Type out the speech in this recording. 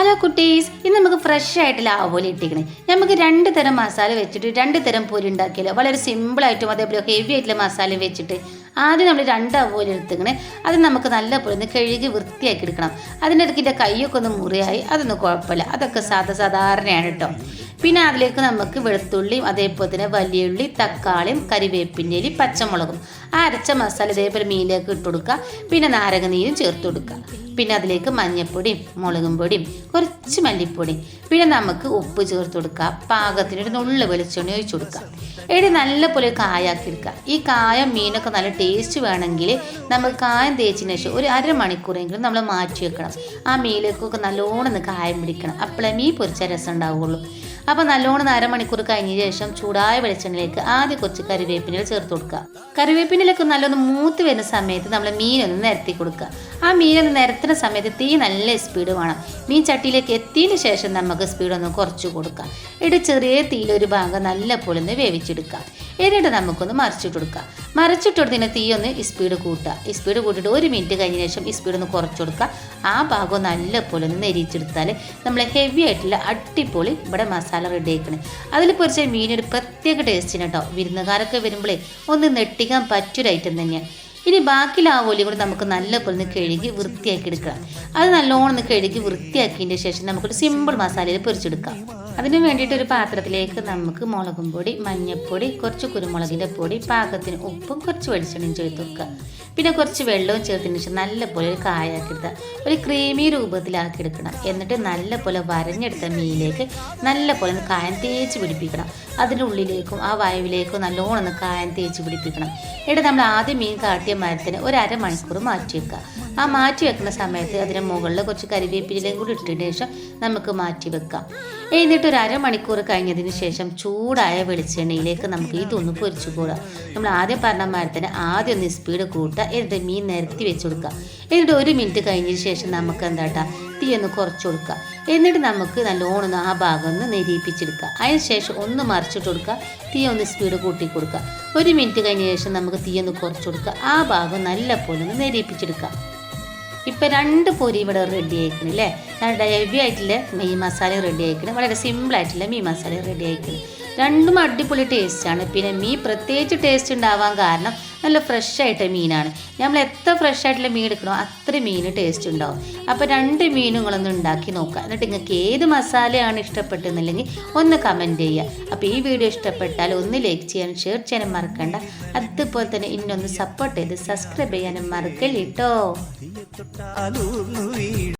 Hello കുട്ടീസ്, ഇന്ന് നമുക്ക് fresh ആയിട്ടുള്ള ആവോലി ഇട്ടിക്കണേ. നമുക്ക് 2 തരം മസാല വെച്ചിട്ട് 2 തരം പൊരി ഉണ്ടാക്കിയാലോ. വളരെ സിമ്പിളായിട്ടും അതേപോലെ ഹെവി ആയിട്ടുള്ള മസാല വെച്ചിട്ട് ആദ്യം നമ്മൾ 2 ആവോലി എടുത്തിക്കണേ. അത് നമുക്ക് നല്ല പോലെ ഒന്ന് കഴുകി വൃത്തിയാക്കി എടുക്കണം. അതിൻ്റെ ഇടയ്ക്കിൻ്റെ കൈയൊക്കെ ഒന്ന് മുറിയായി, അതൊന്നും കുഴപ്പമില്ല, അതൊക്കെ സാധാരണയാണ് കേട്ടോ. പിന്നെ അതിലേക്ക് നമുക്ക് വെളുത്തുള്ളിയും അതേപോലെ തന്നെ വലിയ ഉള്ളി, തക്കാളിയും, കരിവേപ്പിൻ്റെ ഇല, പച്ചമുളകും അരച്ച മസാല ഇതേപോലെ മീനിലേക്ക് ഇട്ട് കൊടുക്കുക. പിന്നെ നാരങ്ങ നീരും ചേർത്ത് കൊടുക്കുക. പിന്നെ അതിലേക്ക് മഞ്ഞൾപ്പൊടിയും മുളകും പൊടിയും കുറച്ച് മല്ലിപ്പൊടിയും പിന്നെ നമുക്ക് ഉപ്പ് ചേർത്ത് കൊടുക്കുക. പാകത്തിനൊരു നുള്ളു വെളിച്ചെണ്ണ ഒഴിച്ചു കൊടുക്കുക. ഇവിടെ നല്ലപോലെ കായാക്കി എടുക്കുക. ഈ കായം മീനൊക്കെ നല്ല ടേസ്റ്റ് വേണമെങ്കിൽ നമുക്ക് കായം തേച്ചതിന് ശേഷം ഒരു അരമണിക്കൂറെങ്കിലും നമ്മൾ മാറ്റി വെക്കണം. ആ മീനിലേക്കൊക്കെ നല്ലോണം കായം പിടിക്കണം. അപ്പോഴേ മീൻ പൊരിച്ച രസം ഉണ്ടാവുകയുള്ളൂ. അപ്പോൾ നല്ലോണം അരമണിക്കൂർ കഴിഞ്ഞ ശേഷം ചൂടായ വെളിച്ചെണ്ണയിലേക്ക് ആദ്യം കുറച്ച് കരിവേപ്പിനില ചേർത്ത് കൊടുക്കുക. കരിവേപ്പിനിലൊക്കെ നല്ലൊന്ന് മൂത്ത് വരുന്ന സമയത്ത് നമ്മൾ മീനൊന്ന് നിരത്തി കൊടുക്കുക. ആ മീനൊന്ന് നിരത്തുന്ന സമയത്ത് തീ നല്ല സ്പീഡ് വേണം. മീൻ ചട്ടിയിലേക്ക് എത്തിയതിന് ശേഷം നമുക്ക് സ്പീഡൊന്ന് കുറച്ച് കൊടുക്കാം. എന്നിട്ട് ചെറിയ തീയിലൊരു ഭാഗം നല്ല പോലെ ഒന്ന് വേവിച്ചെടുക്കുക. എന്നിട്ട് നമുക്കൊന്ന് മറിച്ചിട്ട് കൊടുക്കുക. മറിച്ചിട്ട് കൊടുത്തതിന് തീ ഒന്ന് സ്പീഡ് കൂട്ടുക. സ്പീഡ് കൂട്ടിയിട്ട് 1 മിനിറ്റ് കഴിഞ്ഞ ശേഷം സ്പീഡ് ഒന്ന് കുറച്ച് കൊടുക്കുക. ആ ഭാഗം നല്ല പോലെ ഒന്ന് നെരിച്ചെടുത്താൽ നമ്മൾ ഹെവി ആയിട്ടുള്ള അടിപൊളി ഇവിടെ മസാല റെഡി ആക്കണം. അതിൽ പൊരിച്ച മീനൊരു പ്രത്യേക ടേസ്റ്റിന് കേട്ടോ. വിരുന്നുകാരൊക്കെ വരുമ്പോഴേ ഒന്ന് നെട്ടിക്കാൻ പറ്റിയൊരു ഐറ്റം തന്നെയാണ്. ഇനി ബാക്കിയുള്ള ആവോലി കൂടി നമുക്ക് നല്ലപോലെ ഒന്ന് കഴുകി വൃത്തിയാക്കി എടുക്കണം. അത് നല്ലോണം ഒന്ന് കഴുകി വൃത്തിയാക്കിയതിൻ്റെ ശേഷം നമുക്കൊരു സിമ്പിൾ മസാലയിൽ പൊരിച്ചെടുക്കാം. അതിന് വേണ്ടിയിട്ട് ഒരു പാത്രത്തിലേക്ക് നമുക്ക് മുളകും പൊടി, മഞ്ഞൾപ്പൊടി, കുറച്ച് കുരുമുളകിൻ്റെ പൊടി, പാകത്തിന് ഉപ്പും കുറച്ച് വെളിച്ചെണ്ണയും ചേർത്ത് വെക്കുക. പിന്നെ കുറച്ച് വെള്ളവും ചേർത്തതിന് ശേഷം നല്ലപോലെ ഒരു കായാക്കി എടുക്കുക. ഒരു ക്രീമി രൂപത്തിലാക്കി എടുക്കണം. എന്നിട്ട് നല്ലപോലെ വരഞ്ഞെടുത്ത മീനിലേക്ക് നല്ലപോലെ ഒന്ന് കായം തേച്ച് പിടിപ്പിക്കണം. അതിൻ്റെ ഉള്ളിലേക്കും ആ വയവിലേക്കും നല്ലോണം ഒന്ന് കായം തേച്ച് പിടിപ്പിക്കണം. എന്നിട്ട് നമ്മൾ ആദ്യം മീൻ കാട്ടിയ മരത്തിന് ഒരു അരമണിക്കൂർ മാറ്റി വെക്കുക. ആ മാറ്റി വെക്കുന്ന സമയത്ത് അതിന് മുകളിൽ കുറച്ച് കരിവേപ്പിലയും കൂടി ഇട്ടതിന് ശേഷം നമുക്ക് മാറ്റി വെക്കാം. എന്നിട്ട് ഒരു അരമണിക്കൂർ കഴിഞ്ഞതിന് ശേഷം ചൂടായ വെളിച്ചെണ്ണയിലേക്ക് നമുക്ക് ഇതൊന്ന് പൊരിച്ചു പോകാം. നമ്മൾ ആദ്യം പറഞ്ഞ മരത്തിന് ആദ്യം ഒന്ന് സ്പീഡ് കൂട്ടുക. എന്നിട്ട് മീൻ നിരത്തി വെച്ച് കൊടുക്കുക. എന്നിട്ട് 1 മിനിറ്റ് കഴിഞ്ഞതിന് ശേഷം നമുക്ക് എന്താട്ടാ തീ ഒന്ന് കുറച്ച് കൊടുക്കുക. എന്നിട്ട് നമുക്ക് നല്ലോണം ആ ഭാഗം ഒന്ന് നെരിയിപ്പിച്ചെടുക്കുക. അതിന് ശേഷം ഒന്ന് മറിച്ചിട്ട് കൊടുക്കുക. തീ ഒന്ന് സ്പീഡ് കൂട്ടി കൊടുക്കുക. 1 മിനിറ്റ് കഴിഞ്ഞ ശേഷം നമുക്ക് തീ ഒന്ന് കുറച്ച് കൊടുക്കുക. ആ ഭാഗം നല്ല പോലെ ഒന്ന് നെരിയിപ്പിച്ചെടുക്കുക. ഇപ്പം 2 പൊരി ഇവിടെ റെഡി ആയിക്കണം അല്ലേ. നല്ല ഹെവി ആയിട്ടുള്ള മീൻ മസാല റെഡി ആയിക്കണം. വളരെ സിമ്പിളായിട്ടുള്ള മീൻ മസാല റെഡി ആയിക്കണം. രണ്ടും അടിപൊളി ടേസ്റ്റാണ്. പിന്നെ മീൻ പ്രത്യേകിച്ച് ടേസ്റ്റ് ഉണ്ടാവാൻ കാരണം നല്ല ഫ്രഷ് ആയിട്ട് മീനാണ്. നമ്മൾ എത്ര ഫ്രഷ് ആയിട്ടുള്ള മീൻ എടുക്കണോ അത്ര മീൻ ടേസ്റ്റ് ഉണ്ടാവും. അപ്പോൾ 2 മീനുകളൊന്ന് ഉണ്ടാക്കി നോക്കുക. എന്നിട്ട് നിങ്ങൾക്ക് ഏത് മസാലയാണ് ഇഷ്ടപ്പെട്ടെന്നില്ലെങ്കിൽ ഒന്ന് കമൻറ്റ് ചെയ്യുക. അപ്പോൾ ഈ വീഡിയോ ഇഷ്ടപ്പെട്ടാൽ ഒന്ന് ലൈക്ക് ചെയ്യാനും ഷെയർ ചെയ്യാനും മറക്കണ്ട. അതുപോലെ തന്നെ ഇന്നൊന്ന് സപ്പോർട്ട് ചെയ്ത് സബ്സ്ക്രൈബ് ചെയ്യാനും മറക്കല്ലേട്ടോ.